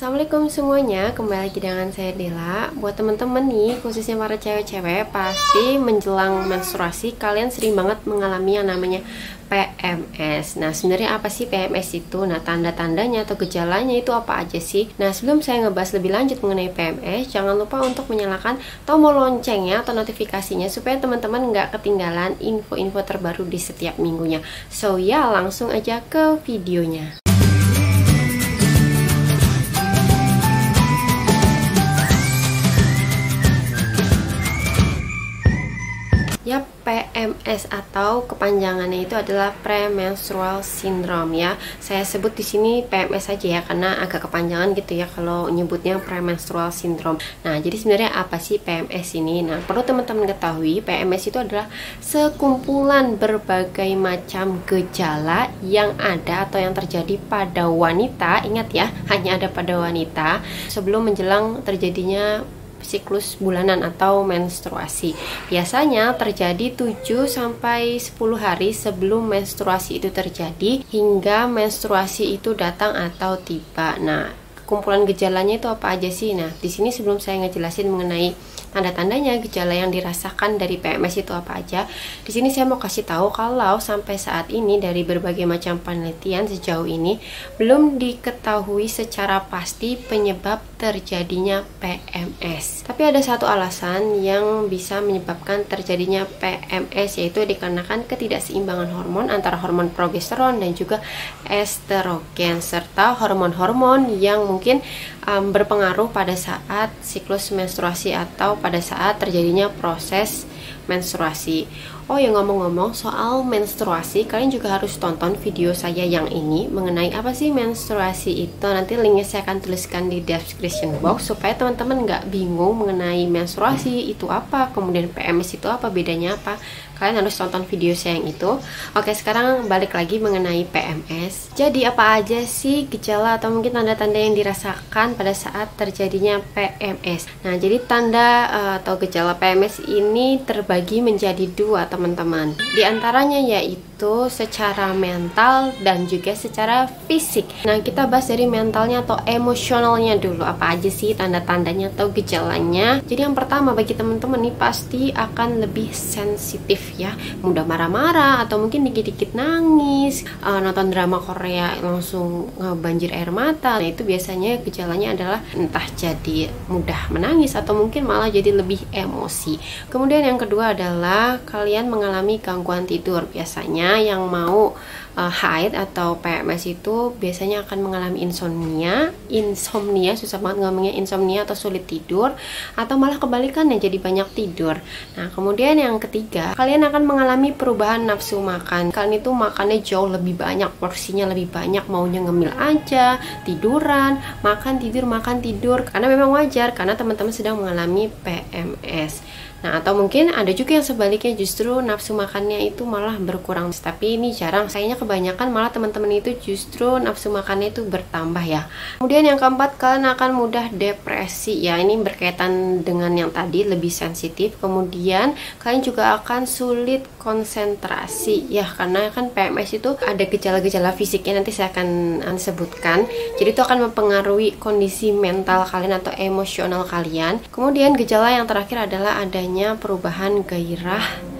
Assalamualaikum semuanya, kembali lagi dengan saya Dela. Buat teman-teman nih, khususnya para cewek-cewek, pasti menjelang menstruasi kalian sering banget mengalami yang namanya PMS. Nah, sebenarnya apa sih PMS itu? Nah, tanda-tandanya atau gejalanya itu apa aja sih? Nah, sebelum saya ngebahas lebih lanjut mengenai PMS, jangan lupa untuk menyalakan tombol loncengnya atau notifikasinya supaya teman-teman nggak ketinggalan info-info terbaru di setiap minggunya. So ya, langsung aja ke videonya. Ya, PMS atau kepanjangannya itu adalah premenstrual syndrome ya. Saya sebut di sini PMS aja ya karena agak kepanjangan gitu ya kalau nyebutnya premenstrual syndrome. Nah, jadi sebenarnya apa sih PMS ini? Nah, perlu teman-teman ketahui PMS itu adalah sekumpulan berbagai macam gejala yang ada atau yang terjadi pada wanita. Ingat ya, hanya ada pada wanita sebelum menjelang terjadinya siklus bulanan atau menstruasi. Biasanya terjadi 7-10 hari sebelum menstruasi itu terjadi hingga menstruasi itu datang atau tiba. Nah, kumpulan gejalanya itu apa aja sih? Nah, di sini sebelum saya ngejelasin mengenai tanda-tandanya gejala yang dirasakan dari PMS itu apa aja, di sini saya mau kasih tahu kalau sampai saat ini dari berbagai macam penelitian sejauh ini belum diketahui secara pasti penyebab terjadinya PMS. Tapi ada satu alasan yang bisa menyebabkan terjadinya PMS, yaitu dikarenakan ketidakseimbangan hormon antara hormon progesteron dan juga estrogen serta hormon-hormon yang mungkin berpengaruh pada saat siklus menstruasi atau pada saat terjadinya proses menstruasi. Oh ya, ngomong-ngomong soal menstruasi, kalian juga harus tonton video saya yang ini mengenai apa sih menstruasi itu. Nanti linknya saya akan tuliskan di description box supaya teman-teman nggak bingung mengenai menstruasi itu apa, kemudian PMS itu apa, bedanya apa. Kalian harus tonton video saya yang itu. Oke, sekarang balik lagi mengenai PMS. Jadi apa aja sih gejala atau mungkin tanda-tanda yang dirasakan pada saat terjadinya PMS? Nah, jadi tanda atau gejala PMS ini terbagi menjadi dua, teman-teman. Di antaranya yaitu secara mental dan juga secara fisik. Nah, kita bahas dari mentalnya atau emosionalnya dulu. Apa aja sih tanda-tandanya atau gejalanya? Jadi yang pertama, bagi teman-teman nih pasti akan lebih sensitif ya, mudah marah-marah atau mungkin dikit-dikit nangis, nonton drama Korea langsung banjir air mata. Nah, itu biasanya gejalanya adalah entah jadi mudah menangis atau mungkin malah jadi lebih emosi. Kemudian yang kedua adalah kalian mengalami gangguan tidur. Biasanya yang mau haid atau PMS itu biasanya akan mengalami insomnia, susah banget ngomongnya, insomnia atau sulit tidur, atau malah kebalikannya jadi banyak tidur. Nah, kemudian yang ketiga, kalian akan mengalami perubahan nafsu makan. Kalian itu makannya jauh lebih banyak, porsinya lebih banyak, maunya ngemil aja, tiduran, makan tidur, karena memang wajar karena teman-teman sedang mengalami PMS. Nah, atau mungkin ada juga yang sebaliknya, justru nafsu makannya itu malah berkurang. Tapi ini jarang, sayangnya kebanyakan malah teman-teman itu justru nafsu makannya itu bertambah ya. Kemudian yang keempat, kalian akan mudah depresi ya. Ini berkaitan dengan yang tadi, lebih sensitif. Kemudian kalian juga akan sulit konsentrasi ya, karena kan PMS itu ada gejala-gejala fisiknya, nanti saya akan sebutkan. Jadi itu akan mempengaruhi kondisi mental kalian atau emosional kalian. Kemudian gejala yang terakhir adalah adanya perubahan gairah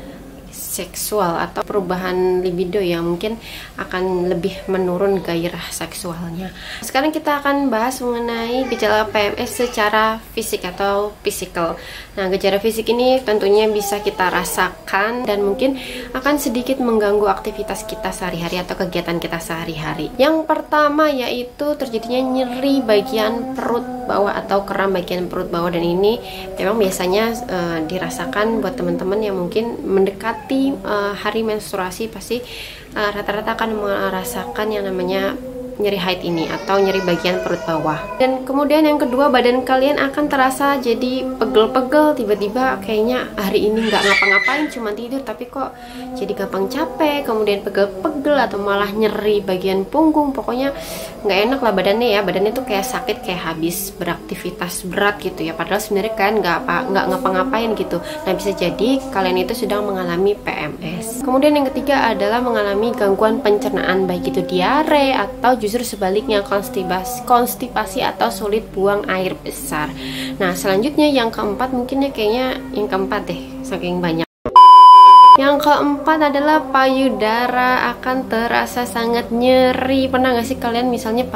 seksual atau perubahan libido yang mungkin akan lebih menurun gairah seksualnya. Sekarang kita akan bahas mengenai gejala PMS secara fisik atau physical. Nah, gejala fisik ini tentunya bisa kita rasakan dan mungkin akan sedikit mengganggu aktivitas kita sehari-hari atau kegiatan kita sehari-hari. Yang pertama yaitu terjadinya nyeri bagian perut bawah atau kram bagian perut bawah, dan ini memang biasanya dirasakan buat teman-teman yang mungkin mendekati hari menstruasi, pasti rata-rata akan merasakan yang namanya nyeri haid ini atau nyeri bagian perut bawah. Dan kemudian yang kedua, badan kalian akan terasa jadi pegel-pegel, tiba-tiba kayaknya hari ini nggak ngapa-ngapain, cuma tidur, tapi kok jadi gampang capek, kemudian pegel-pegel atau malah nyeri bagian punggung. Pokoknya nggak enak lah badannya ya, badannya tuh kayak sakit, kayak habis beraktivitas berat gitu ya, padahal sebenarnya kan nggak ngapa-ngapain gitu. Nah bisa jadi kalian itu sedang mengalami PMS. Kemudian yang ketiga adalah mengalami gangguan pencernaan, baik itu diare atau justru sebaliknya konstipasi atau sulit buang air besar. Nah selanjutnya yang keempat, mungkin ya kayaknya yang keempat deh saking banyak. Yang keempat adalah payudara akan terasa sangat nyeri. Pernah gak sih kalian misalnya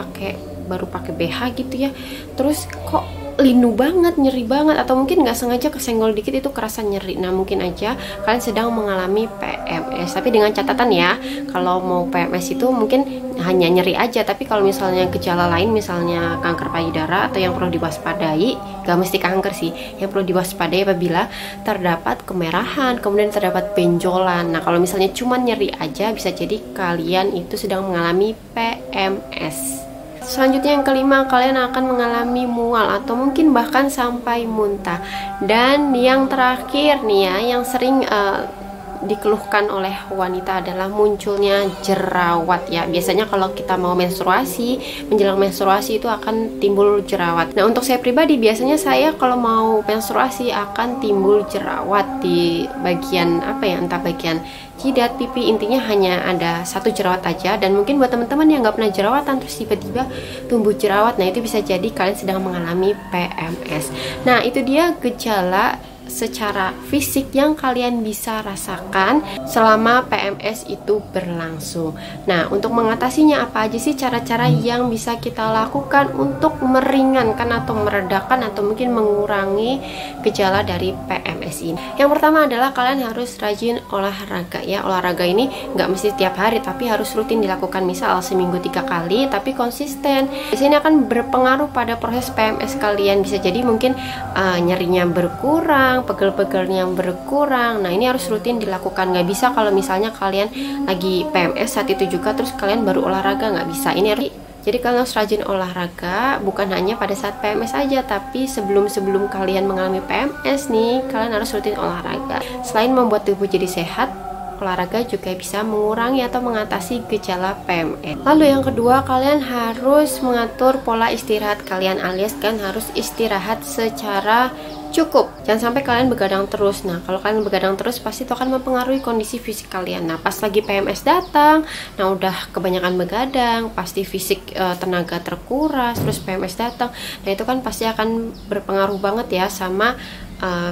baru pakai BH gitu ya, terus kok linu banget, nyeri banget, atau mungkin nggak sengaja kesenggol dikit itu kerasa nyeri. Nah mungkin aja kalian sedang mengalami PMS, tapi dengan catatan ya, kalau mau PMS itu mungkin hanya nyeri aja, tapi kalau misalnya gejala lain, misalnya kanker payudara atau yang perlu diwaspadai, gak mesti kanker sih, yang perlu diwaspadai apabila terdapat kemerahan, kemudian terdapat benjolan. Nah kalau misalnya cuma nyeri aja, bisa jadi kalian itu sedang mengalami PMS. Selanjutnya yang kelima, kalian akan mengalami mual atau mungkin bahkan sampai muntah. Dan yang terakhir nih ya, yang sering dikeluhkan oleh wanita adalah munculnya jerawat ya. Biasanya kalau kita mau menstruasi, menjelang menstruasi itu akan timbul jerawat. Nah untuk saya pribadi, biasanya saya kalau mau menstruasi akan timbul jerawat di bagian apa ya, entah bagian jidat, pipi, intinya hanya ada satu jerawat aja. Dan mungkin buat teman-teman yang nggak pernah jerawatan terus tiba-tiba tumbuh jerawat, nah itu bisa jadi kalian sedang mengalami PMS. Nah itu dia gejala secara fisik yang kalian bisa rasakan selama PMS itu berlangsung. Nah, untuk mengatasinya apa aja sih cara-cara yang bisa kita lakukan untuk meringankan atau meredakan atau mungkin mengurangi gejala dari PMS ini? Yang pertama adalah kalian harus rajin olahraga ya. Olahraga ini nggak mesti tiap hari, tapi harus rutin dilakukan, misal seminggu 3 kali tapi konsisten. Biasanya akan berpengaruh pada proses PMS kalian. Bisa jadi mungkin nyerinya berkurang, pegel-pegelnya berkurang. Nah ini harus rutin dilakukan, nggak bisa kalau misalnya kalian lagi PMS saat itu juga terus kalian baru olahraga, nggak bisa. Ini harus, jadi kalian harus rajin olahraga, bukan hanya pada saat PMS aja, tapi sebelum kalian mengalami PMS nih, kalian harus rutin olahraga. Selain membuat tubuh jadi sehat, olahraga juga bisa mengurangi atau mengatasi gejala PMS. Lalu yang kedua, kalian harus mengatur pola istirahat kalian, alias kalian harus istirahat secara cukup. Jangan sampai kalian begadang terus. Nah, kalau kalian begadang terus pasti itu akan mempengaruhi kondisi fisik kalian. Nah, pas lagi PMS datang, nah udah kebanyakan begadang, pasti fisik tenaga terkuras, terus PMS datang. Nah, itu kan pasti akan berpengaruh banget ya sama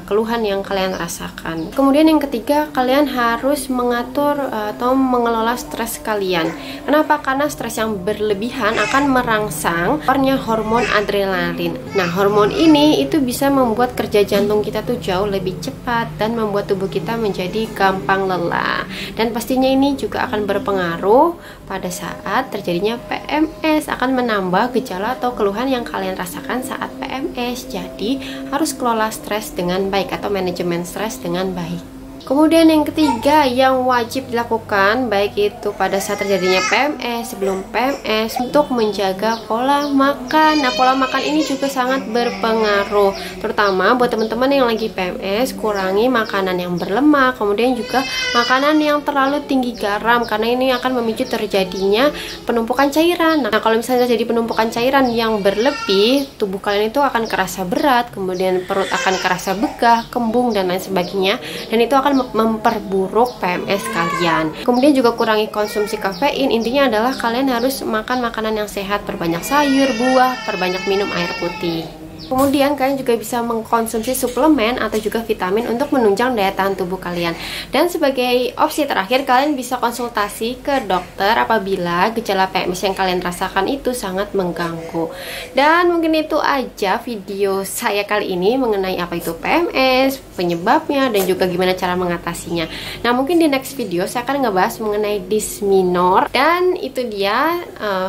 keluhan yang kalian rasakan. Kemudian yang ketiga, kalian harus mengatur atau mengelola stres kalian. Kenapa? Karena stres yang berlebihan akan merangsang keluarnya hormon adrenalin. Nah, hormon ini itu bisa membuat kerja jantung kita tuh jauh lebih cepat dan membuat tubuh kita menjadi gampang lelah. Dan pastinya ini juga akan berpengaruh pada saat terjadinya PMS, akan menambah gejala atau keluhan yang kalian rasakan saat PMS. Jadi, harus kelola stres dengan baik atau manajemen stres dengan baik. Kemudian yang ketiga yang wajib dilakukan, baik itu pada saat terjadinya PMS, sebelum PMS, untuk menjaga pola makan. Nah, pola makan ini juga sangat berpengaruh, terutama buat teman-teman yang lagi PMS. Kurangi makanan yang berlemak, kemudian juga makanan yang terlalu tinggi garam, karena ini akan memicu terjadinya penumpukan cairan. Nah, kalau misalnya terjadi penumpukan cairan yang berlebih, tubuh kalian itu akan kerasa berat, kemudian perut akan kerasa begah, kembung, dan lain sebagainya, dan itu akan memperburuk PMS kalian. Kemudian juga kurangi konsumsi kafein. Intinya adalah kalian harus makan makanan yang sehat, perbanyak sayur, buah, perbanyak minum air putih. Kemudian kalian juga bisa mengkonsumsi suplemen atau juga vitamin untuk menunjang daya tahan tubuh kalian. Dan sebagai opsi terakhir, kalian bisa konsultasi ke dokter apabila gejala PMS yang kalian rasakan itu sangat mengganggu. Dan mungkin itu aja video saya kali ini mengenai apa itu PMS, penyebabnya, dan juga gimana cara mengatasinya. Nah, mungkin di next video saya akan ngebahas mengenai dysmenorrhea. Dan itu dia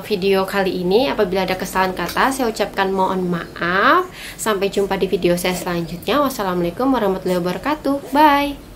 video kali ini. Apabila ada kesalahan kata, saya ucapkan mohon maaf. Sampai jumpa di video saya selanjutnya. Wassalamualaikum warahmatullahi wabarakatuh. Bye.